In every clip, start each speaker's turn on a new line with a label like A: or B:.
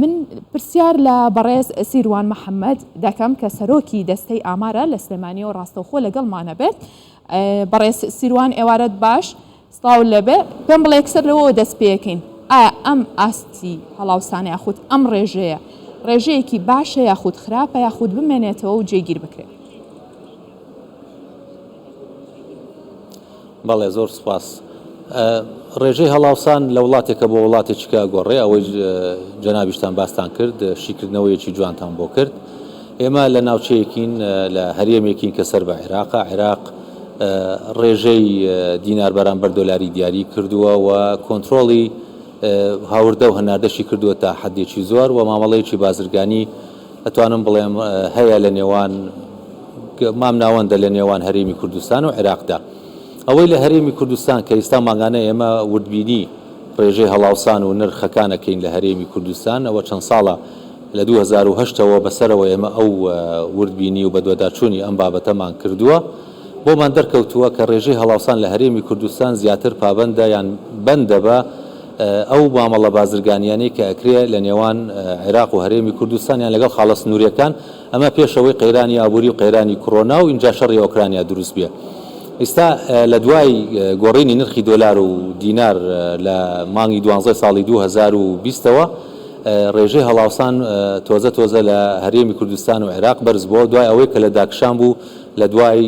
A: من پرسیار لە بەڕێز سیروان محەممەد دەکەم کە سەرۆکی دەستەی ئامارە لە سلێمانی و ڕاستەوخۆ لەگەڵمانە بێت. بەڕێز سیروان ئێوارەت باش سڵاو لەبێ پێم بڵێ یەکسەر لەوە دەست پێەکەین ئایا ئەم ئاستی هەڵاوسانە یاخود ئەم ڕێژەیە ڕێژەیەکی باشە یاخود خراپە یاخود بمێنێتەوە و جێگیر بکرێت؟
B: بەڵێ زۆر سپاس. ڕێژەی هەڵاوسان لە وڵاتێکە بۆ وڵاتێکیکە گۆڕێ ئەوەی جەنابیشتان باستان کرد شیکردنەوەیەکی جوانتان بۆ کرد. ئێمە لە ناوچەیەکین لە هەرێمێکین کە سەر بە عێراقە. عێراق ڕێژەی دینار بەرامبەر دۆلاری دیاری کردووە و کۆنتترۆڵی هاوردە و هەناردەشی کردووە تا حەدێکی زۆر و مامەڵەیەکی بازرگانی ئەتوانم بڵێم هەیە لە نێوان مام ناوەندە لە نێوان هەرێمی کوردستان و عێراقدا. ئەوەی لە هەرێمی کوردستان کە ئێستا ماگانە ئێمە وردبینی ڕێژەی هەڵاوسان و نرخەکانەکەین لە هەرێمی کوردستان ئەوە چەند ساڵە لە 2010ەوە بەسەرەوە ئێمە ئەو وردبینی و بەدواداچوونی ئەم بابەتەمان کردووە. بۆمان دەرکەوتووە کە ڕێژەی هەڵاوسان لە هەرێمی کوردستان زیاتر پابەندە یان بەندە بە ئەو مامەڵە بازرگانیانەی کە ئەکرێ لە نێوان عێراق و هەرێمی کوردستانیان لەگەڵ خاڵە سنووریەکان ئەمە پێشەوەی قەیرانی ئابووری و قەیرانی کۆڕۆنا و ئینجا شەڕی ئۆکرانیا دروست بێ. ئێستا لە دوای گۆڕینی نرخی دۆلار و دینار لە مانگی 12 ساڵی 2020ەوە ڕێژەی هەڵاوسان تۆزە لە هەرێمی کوردستان و عێراق بەرز بۆ دوای ئەوەی کە لە داکشان بوو لە دوای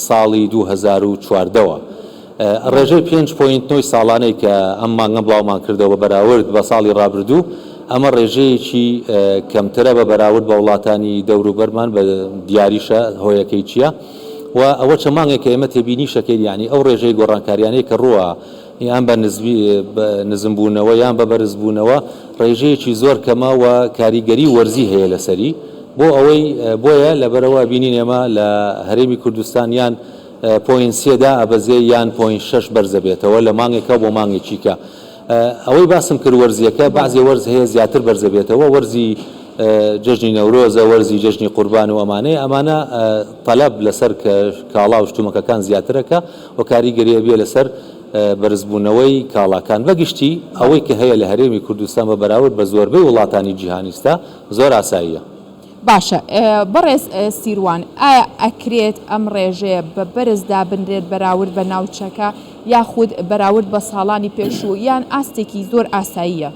B: ساڵی 2014ەوە. ڕێژەی 5.9 ساڵانەی کە ئەم مانگە بڵاومان کردەوە بەراورد بە ساڵی ڕابردوو ئەمە ڕێژەیەکی کەمترە بە بەراورد بە وڵاتانی دەوروبەرمان بە دیاریشە هۆیەکەی چییە و ئەوە چە مانگێک کە ئێمە تێبینی شەکەی یعنی ئەو ڕێژەی گۆڕانکاریانەی کە ڕووە یان بە نزمبوونەوە یان بە بەرزبوونەوە ڕێژەیەکی زۆر کەمە و کاریگەری وەرزی هەیە لەسەری بۆ ئەوەی بۆیە لەبەرەوە بینین ئێمە لە هەرێمی کوردستان یان 0.3 ئەبەزێ یان 0.6 بەرزە بێتەوە لە مانگێکە بۆ مانگێکیکە. ئەوەی باسم کرد وەرزیەکە بعضی وەرز هەیە زیاتر بەرزە بێتەوە وەرزی جژنی نەورۆزە وەرزی جژنی قوربان و ئەمانە تەلەب لەسەر کاڵا و شتومەکەکان زیاترەکە و کاریگەریە بێ لەسەر بەرزبوونەوەی کاڵاکان بەگشتی ئەوەی کە هەیە لە هەرێمی کوردستان بە بەراورد بە زۆربەی وڵاتانی جیهانیستا زۆر ئاساییە.
A: باشە بەڕێز سیروان ئایا ئەکرێت ئەم ڕێژەیە بە بەرزدا بنرێت بەراورد بە ناوچەکە یاخود بەراورد بە ساڵانی پێشوو یان ئاستێکی زۆر ئاساییە؟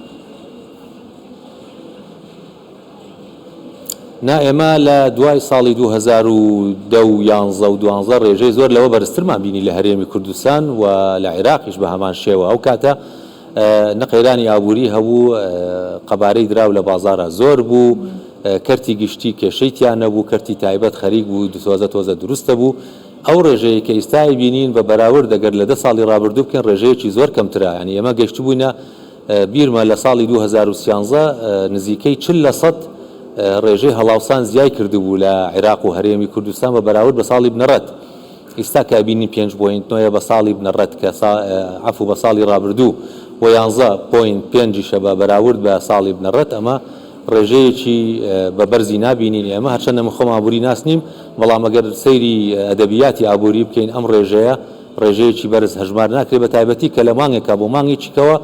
B: نا ئێمە لە دوای ساڵی 2010 و 2012 ڕێژەی زۆر لەوە بەرزترمان بینی لە هەرێمی کوردستان و لە عێراقیش بە هەمان شێوە. ئەو کاتە نەقەیرانی ئابووری هەبوو قەبارەی دراو لە بازارە زۆر بوو کەرتی گشتی کێشەیتیان نەبوو کەرتی تایبەت خەریک بوو تۆزە دروستە بوو. ئەو ڕێژەیە کە ئێستای بینین بە بەراورد دەگەر لە 10 ساڵی ڕابردوو بکەن ڕێژەیەکی زۆر کەمترە. ینی ئێمە گەشت بووینە بیرمە لە ساڵی 2013 نزیکەی 40% ڕێژەی هەڵاوسان زیای کردبوو لە عێراق و هەرێمی کوردستان بە بەراورد بە ساڵی بنەڕەت. ئێستا کە بینی 5.9 بە ساڵی بنەڕەت کە عەفو بە ساڵی ڕابردوو و 11.5 بە بەراورد بە ساڵی بنەڕەت ئەمە ڕێژەیەکی بە بەرزی نابینین. ئێمە هەرچەندە خۆم ئابووری ناسنیم بەڵام ئەگەر سەیری ئەدەبیاتی ئابووری بکەین ئەم ڕێژەیەکی بەرز هەژمار ناکرێت بە تایبەتی کە لە مانگێکە بۆ مانگێکیکەوە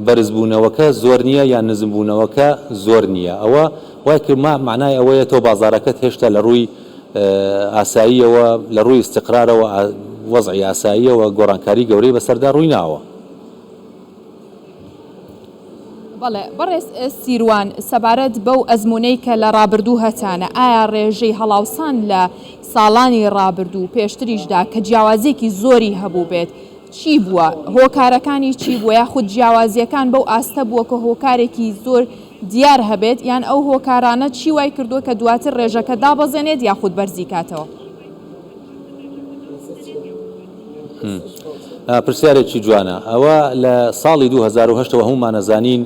B: بەرزبوونەوەکە زۆر نییە یان نزمبوونەوەکە زۆر نییە. ئەوە وای کرد معنای ئەوەیە تۆ بازارەکەت هێشتا لە ڕووی ئاساییەوە لە ڕووی استقرارەوە وەزعی ئاساییەوە گۆڕانکاری گەورەی بەسەردا ڕووی ناوە.
A: بەڵێ بەڕێز سیروان سەبارەت بەو ئەزمونەی کە لە ڕابردوو هەتانە ئایا ڕێژەی هەڵاوسان لە ساڵانی ڕابردوو پێشتریشدا کە جیاوازێکی زۆری هەبوو بێت چی بووە؟ هۆکارەکانی چی بووە یاخود جیاوازیەکان بەو ئاستە بووە کە هۆکارێکی زۆر دیار هەبێت یان ئەو هۆکارانە چی وای کردووە کە دواتر ڕێژەکە دابەزێنێت یاخود بەرزی کاتەوە؟
B: پرسیارێکی جوانە. ئەوە لە ساڵی 2010ەوە هەمومان نەزانین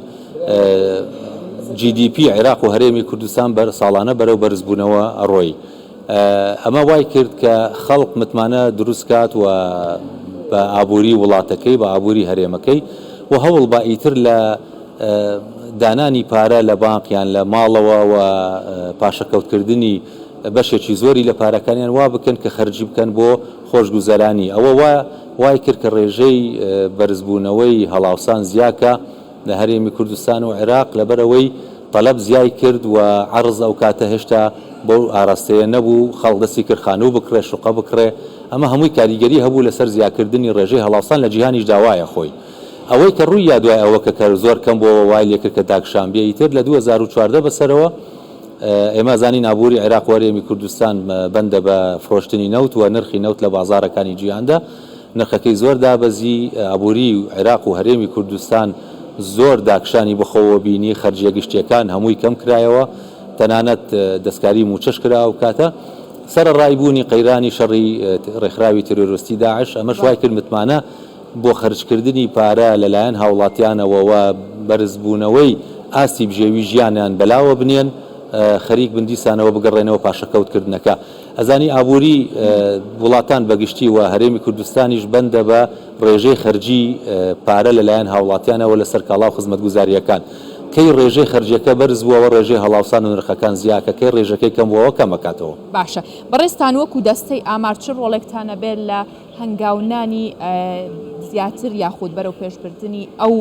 B: GDP عێراق و هەرێمی کوردستان ساڵانە بەرەو بەرزبوونەوە ئەڕۆی. ئەمە وای کرد کە خەڵق متمانە دروست کات و بە ئابووری وڵاتەکەی بە ئابووری هەرێمەکەی و هەوڵ با ئیتر لە دانانی پارە لە بانقیان لە ماڵەوە و پاشەکەوتکردنی بەشێکی زۆری لە پارەکانیان وا بکەن کە خەرجی بکەن بۆ خۆشگوزەرانی. ئەوە وای کرد کە ڕێژەی بەرزبوونەوەی هەڵاوسان زیاکە لە هەرێمی کوردستان و عێراق لەبەرەوەی طلب زیای کرد و عرض ئەو کاتە هێشتا بۆ ئاراستەیە نەبوو، خەڵک دەستی کرد خانوو بکڕێ، شوقە بکڕێ. ئەمە هەمووی کاریگەری هەبوو لەسەر زیاکردنی ڕێژەی هەڵاوسان لە جیهانیش داوایە خۆی. ئەوەی کە ڕووی یا دوای ئەوە کە زۆر کەم بۆ وای لێکرد کە داکشانبێ ئیتر لە 2014 بەسەرەوە ئێمە زانین ئابووری عێراق و هەرێمی کوردستان بەندە بە فرۆشتنی نەوت و نرخی نەوت لە بازارەکانی جیهاندا نرخەکەی زۆر دابەزی. ئابووری عێراق و هەرێمی کوردستان زۆر داکشانی بخۆوە بینی، خەرجیە گشتیەکان هەمووی کەم کرایەوە، تەنانەت دەستکاری موچەش کرا و کاتە سەر ڕایبوونی قەیرانی شەڕی ڕێکخراوی تێرۆریستی داعش ئەمەش وای کرد متمانە بۆ خەرجکردنی پارە لەلایەن هاوڵاتیانەوەوە بەرزبوونەوەی ئاسی بژێوی ژیانیان بەلاوە بنێن، خەریک بندیسانەوە بگەڕێنەوە پاشەکەوتکردنەکە. ئەزانی ئابووری وڵاتان بەگشتی و هەرێمی کوردستانیش بەندە بە ڕێژەی خەرجی پارە لەلایەن هاوڵاتیانەوە لەسەر کاڵا و خزمەتگوزاریەکان. کەی ڕێژەی خەرجەکە بەرز بووەوە ڕێژەی هەڵاوسان و نرخەکان زیاکەکەی ڕێژەکەی کەم بووەوە کەمەکاتەوە.
A: باشە بەڕێستان وەکو دەستەی ئامار چ ڕۆڵێکتانە بێت لە هەنگاونانی زیاتر یاخود بەرەو پێشبردننی ئەو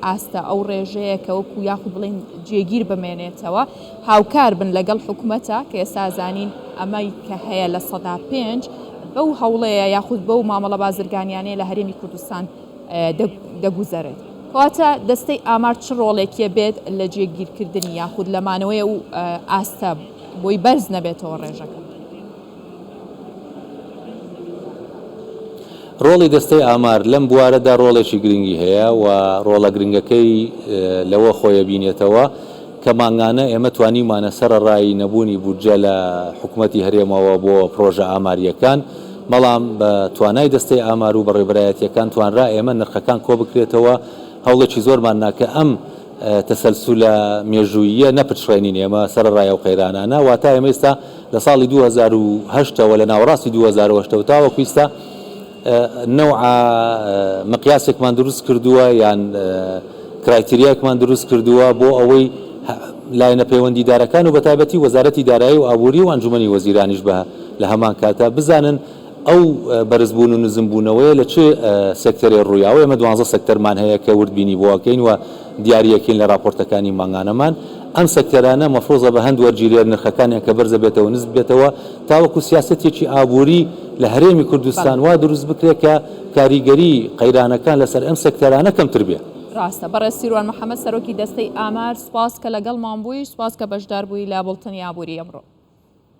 A: ئاستە ئەو ڕێژەیە کە وەکو یاخود بڵێن جێگیر بمێنێتەوە هاوکار بن لەگەڵ حکوومەتە کە ئێستا زانین ئەمەی کە هەیە لە 105 بەو هەوڵەیە یاخود بەو مامەڵە بازرگانیانەیە لە هەرێمی کوردستان دەگوزارێت. کەواتە دەستەی ئامار چ ڕۆڵێکیە بێت لە جێگیرکردنی یاخود لەمانەوەی و ئاستە بۆی بەرز نەبێتەوە ڕێژەکە؟
B: ڕۆڵی دەستەی ئامار لەم بوارەدا ڕۆڵێکی گرنگی هەیە و ڕۆڵە گرنگەکەی لەوە خۆیە بینێتەوە کە مانگانە ئێمە توانیمانە سەرڕای نەبوونی بودجە لە حکوومەتی هەرێمەوە بۆ پرۆژە ئاماریەکان، بەڵام بە توانای دەستەی ئامار و بەڕێبەرایەتیەکان توانرا ئێمە نرخەکان کۆ بکرێتەوە. هەوڵێکی زۆرمان ناکە ئەم تەسەلسولە مێژوویە نەپچڕێنین ئێمە سەرڕای و قەیرانانە، واتە ئێمە ئێستا لە ساڵی 2008ەوە لە ناوەڕاستی 2008 تاوەکو ئێستا نەوعە مقیاسێکمان دروست کردووە یان کرایتریایەکمان دروست کردووە بۆ ئەوەی لایەنە پەیوەندیدارەکان و بەتایبەتی وەزارەتی دارایی و ئابووری و ئەنجومەنی وەزیرانیش بە لە هەمان کاتە بزانن ئەو بەرزبوون و نزمبوونەوەی لە چه سێکتەری ڕوویاوە. ئێمە 12 سێکتەرمان هەیە کە وردبینی بۆکەین و دیاریەکەین لە راپۆرتەکانی مانگانەمان. ئەم سێکتەرانە مەفرۆزە بە هەند وەرگیرێر نرخەکانیان کە بەرزە بێتەوە نزم بێتەوە تاوەکو سیاسەتێکی ئابووری لە هەرێمی کوردستان وا دروست بکرێت کە کاریگەری قەیرانەکان لەسەر ئەم سێکتەرانە کەمتر بێت.
A: ڕاستە. بەڕێز سیروان محەممەد سەرۆکی دەستەی ئامار، سپاس کە لەگەڵمان بووی، سپاس کە بەشدار بووی لە بوڵتنی ئابووری ئەمڕۆ.